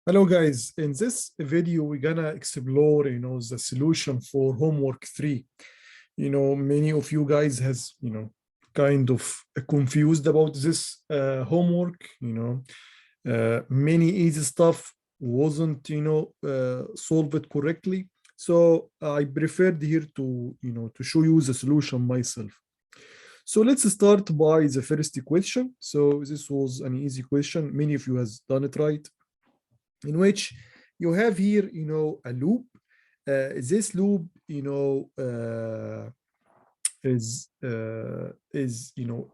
Hello guys, in this video we're gonna explore the solution for homework 3. Many of you guys has kind of confused about this homework. Many easy stuff wasn't solved correctly, so I preferred here to to show you the solution myself. So let's start by the first question. So this was an easy question, many of you has done it right, in which you have here, a loop. This loop, is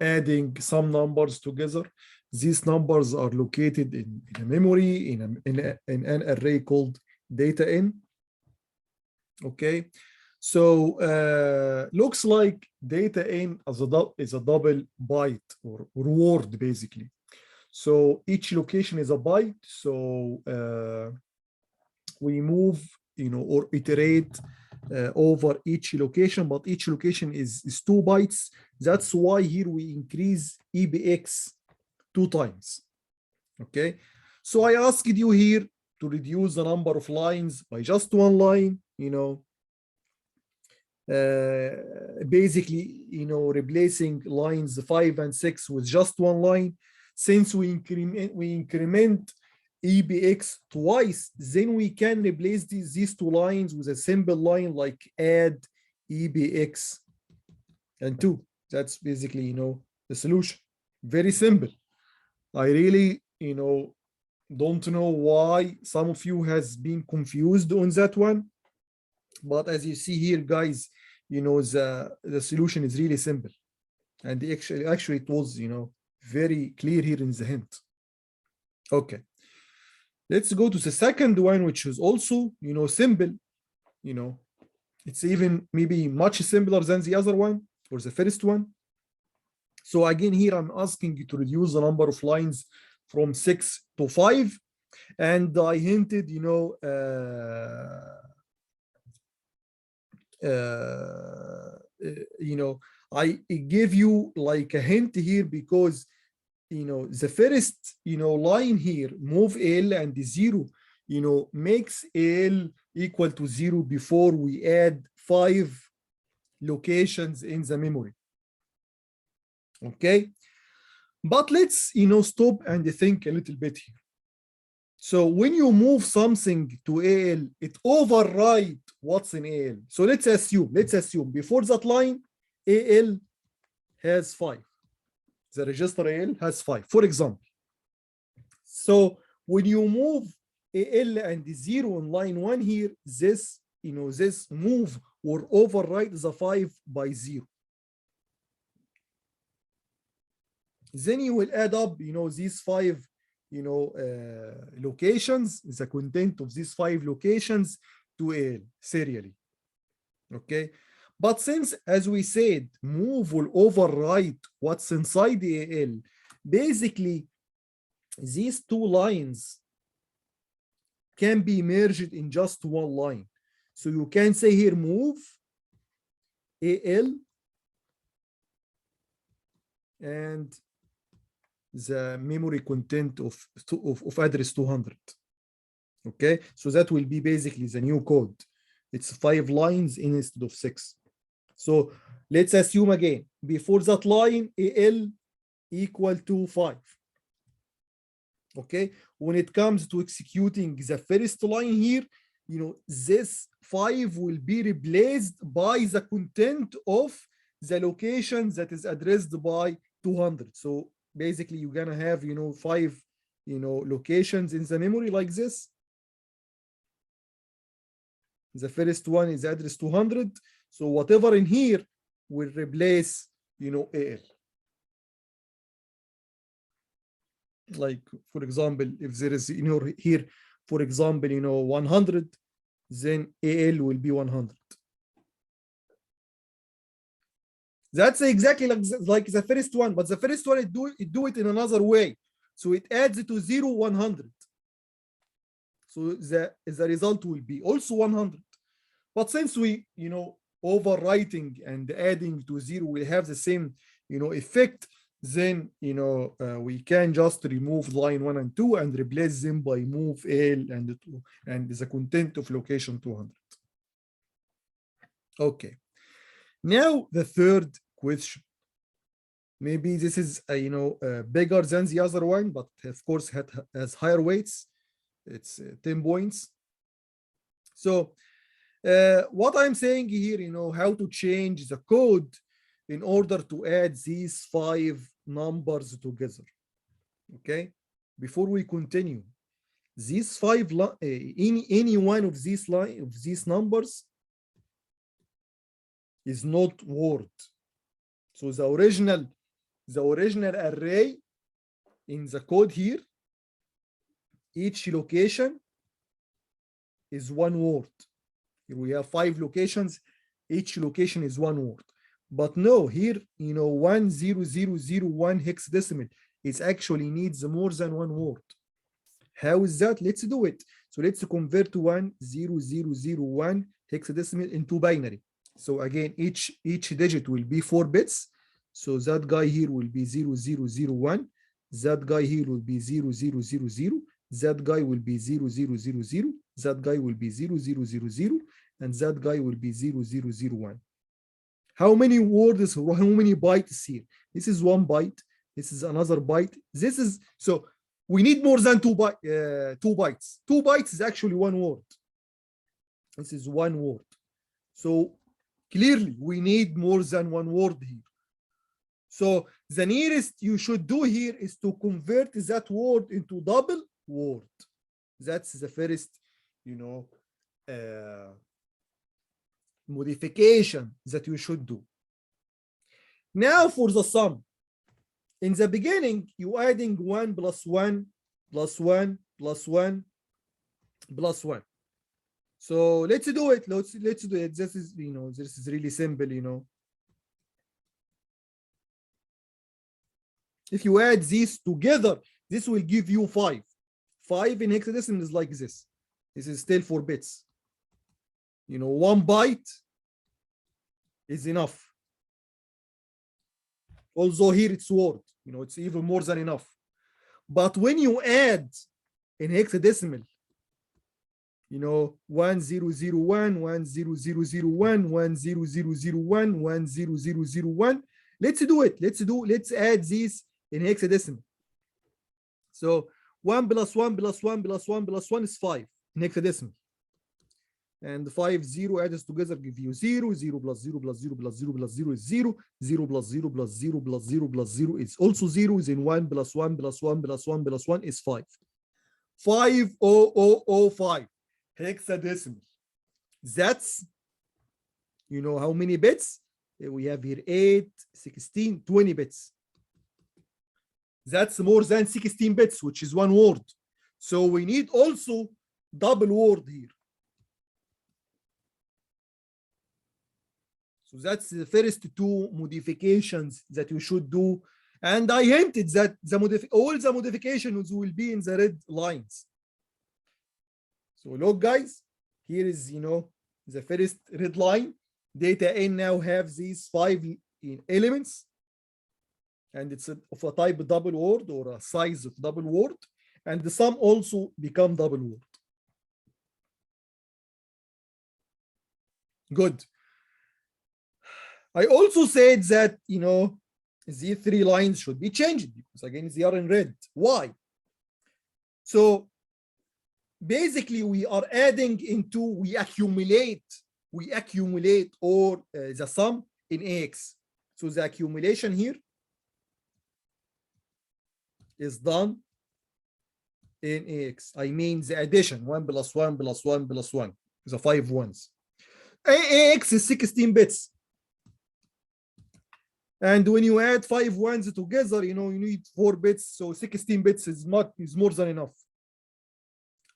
adding some numbers together. These numbers are located in a memory in an array called data n. Okay, so looks like data n is a double byte or word basically. So each location is a byte. So we move, or iterate over each location, but each location is 2 bytes. That's why here we increase EBX 2 times. Okay. So I asked you here to reduce the number of lines by just 1 line, basically, replacing lines 5 and 6 with just 1 line. Since we increment EBX twice, then we can replace these 2 lines with a simple line like add EBX and 2. That's basically, the solution. Very simple. I really, don't know why some of you has been confused on that one. But as you see here, guys, the solution is really simple. And actually it was, very clear here in the hint. Okay, let's go to the second one, which is also simple. It's even maybe much simpler than the other one or the first one. So again, here I'm asking you to reduce the number of lines from 6 to 5, and I hinted I give you like a hint here because the first line here, move L and 0, makes L equal to 0 before we add 5 locations in the memory. Okay, but let's stop and think a little bit here. So when you move something to AL, it overrides what's in AL. So let's assume before that line, AL has 5. The register AL has 5, for example. So when you move AL and 0 on line 1 here, this move will override the 5 by 0. Then you will add up, these 5, locations, the content of these 5 locations to AL serially. Okay. But since, as we said, move will override what's inside the AL, basically these 2 lines can be merged in just 1 line. So you can say here move AL and the memory content of address 200. Okay, so that will be basically the new code. It's 5 lines instead of 6. So let's assume again, before that line, AL equal to 5. Okay, when it comes to executing the first line here, this 5 will be replaced by the content of the location that is addressed by 200. So basically you're gonna have 5 locations in the memory like this. The first one is address 200. So whatever in here will replace, AL. Like, for example, if there is, here, for example, 100, then AL will be 100. That's exactly like the first one, but the first one, it do it in another way. So it adds to 0, 100. So the result will be also 100. But since we, overwriting and adding to 0 will have the same, effect, then we can just remove line 1 and 2 and replace them by move L and 2 and the content of location 200. Okay, now the third question. Maybe this is bigger than the other one, but of course has higher weights. It's 10 points. So what I'm saying here, how to change the code in order to add these 5 numbers together. Okay, before we continue, these 5 any one of these numbers is not word. So the original array in the code here, each location is 1 word. Here we have 5 locations, each location is 1 word. But no, here 10001 hexadecimal it actually needs more than 1 word. How is that? Let's do it. So let's convert 10001 hexadecimal into binary. So again, each digit will be 4 bits. So that guy here will be 0001. That guy here will be 0000. That guy will be 0000. That guy will be 0000. And that guy will be 0001. How many words, how many bytes here? This is 1 byte. This is another byte. This is, so we need more than 2 bytes. 2 bytes is actually 1 word. This is 1 word. So clearly we need more than 1 word here. So the nearest you should do here is to convert that word into double word. That's the first, modification that you should do. Now for the sum. In the beginning, you adding 1 plus 1 plus 1 plus 1 plus 1. So let's do it. Let's do it. This is, this is really simple, If you add these together, this will give you 5. 5 in hexadecimal is like this. This is still 4 bits. 1 byte is enough. Also here it's word, it's even more than enough. But when you add in hexadecimal, 1001, 10001, 10001, 10001. Let's do it. Let's add these in hexadecimal. So 1 plus 1 plus 1 plus 1 plus 1 is 5 in hexadecimal. And 5 0 added together give you 0. 0 plus 0 plus 0 plus 0 plus 0 is 0. 0 plus 0 plus 0 plus 0 plus 0 is also 0. Then 1 plus 1 plus 1 plus 1 plus 1 is 5. 5005 hexadecimal. That's, how many bits? We have here 8, 16, 20 bits. That's more than 16 bits, which is 1 word. So we need also double word here. So that's the first 2 modifications that you should do. And I hinted that all the modifications will be in the red lines. So look, guys, here is, the first red line. Data N now have these 5 elements. And it's of a type double word or a size of double word. And the sum also become double word. Good. I also said that, these 3 lines should be changed because again, they are in red. Why? So basically we are adding into, we accumulate or the sum in AX. So the accumulation here is done in AX. I mean the addition, 1 plus 1 plus 1 plus 1, the 5 ones. AX is 16 bits. And when you add 5 ones together, you need 4 bits. So 16 bits is more than enough.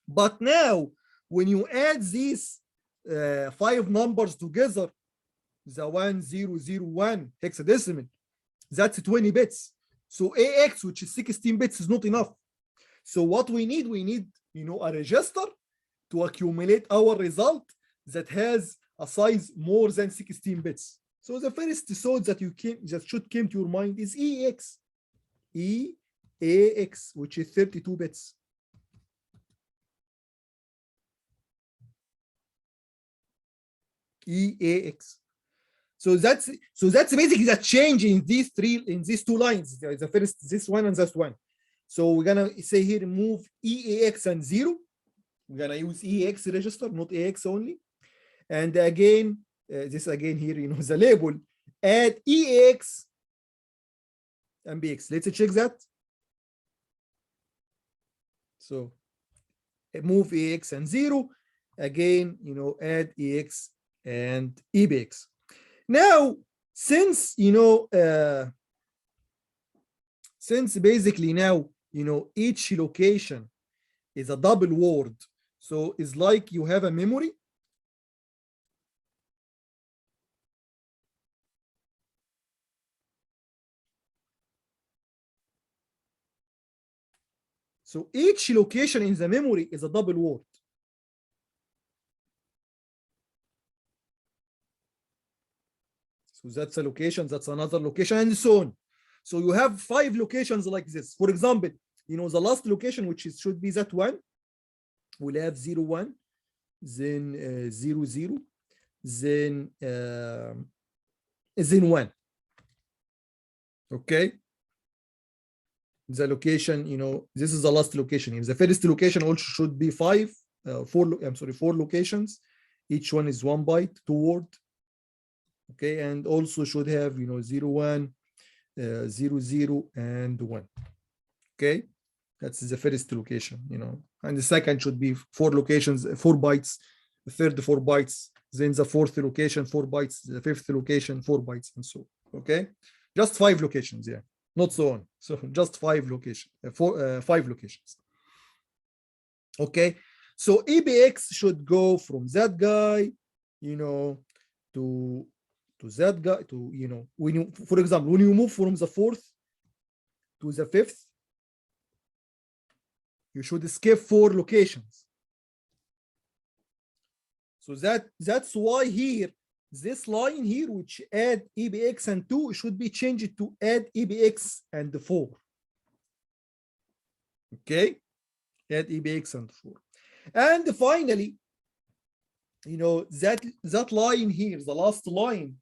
But now, when you add these 5 numbers together, the 1001 hexadecimal, that's 20 bits. So AX, which is 16 bits, is not enough. So what we need a register to accumulate our result that has a size more than 16 bits. So the first thought that should come to your mind is EX. EAX, which is 32 bits. EAX. So that's basically the change in these two lines. The first, this one and this one. So we're gonna say here move EAX and 0. We're gonna use EAX register, not AX only. And again, this again here, the label, add EAX and BX. Let's check that. So move EAX and 0. Again, add EX and EBX. Now, since since basically now each location is a double word, so it's like you have a memory. So each location in the memory is a double word. So that's a location, that's another location, and so on. So you have 5 locations like this. For example, the last location, which should be that one, we'll have 0, 1, then 0, 0, then 1. Okay. The location, this is the last location. The first location also should be 4 locations. Each one is 1 byte, 2 word. Okay, and also should have 0, 1, 0, 0, and 1. Okay, that's the first location, and the second should be 4 locations, 4 bytes, the third 4 bytes, then the fourth location 4 bytes, the fifth location 4 bytes, and so on. Okay, just 5 locations, yeah, not so on. So just 5 locations, 5 locations. Okay, so EBX should go from that guy, to that guy, to when you, for example, when you move from the 4th to the 5th, you should skip 4 locations. So that's why here, this line here, which add EBX and 2, should be changed to add EBX and 4. Okay, add EBX and 4. And finally, that line here, the last line,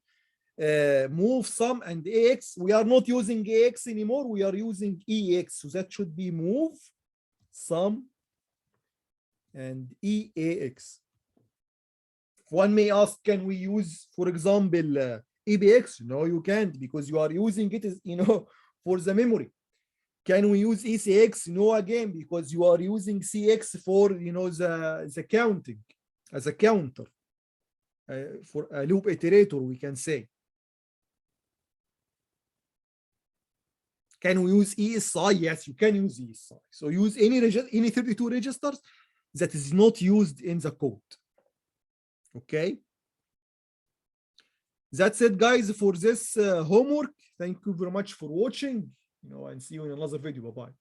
move sum and AX. We are not using AX anymore, we are using EX. So that should be move sum and EAX. One may ask, can we use, for example, EBX? No, you can't, because you are using it as, for the memory. Can we use ECX? No, again, because you are using CX for, the counting, as a counter, for a loop iterator, we can say. Can we use ESI? Yes, you can use ESI. So use any 32 registers that is not used in the code. Okay. That's it, guys, for this homework. Thank you very much for watching. And see you in another video. Bye-bye.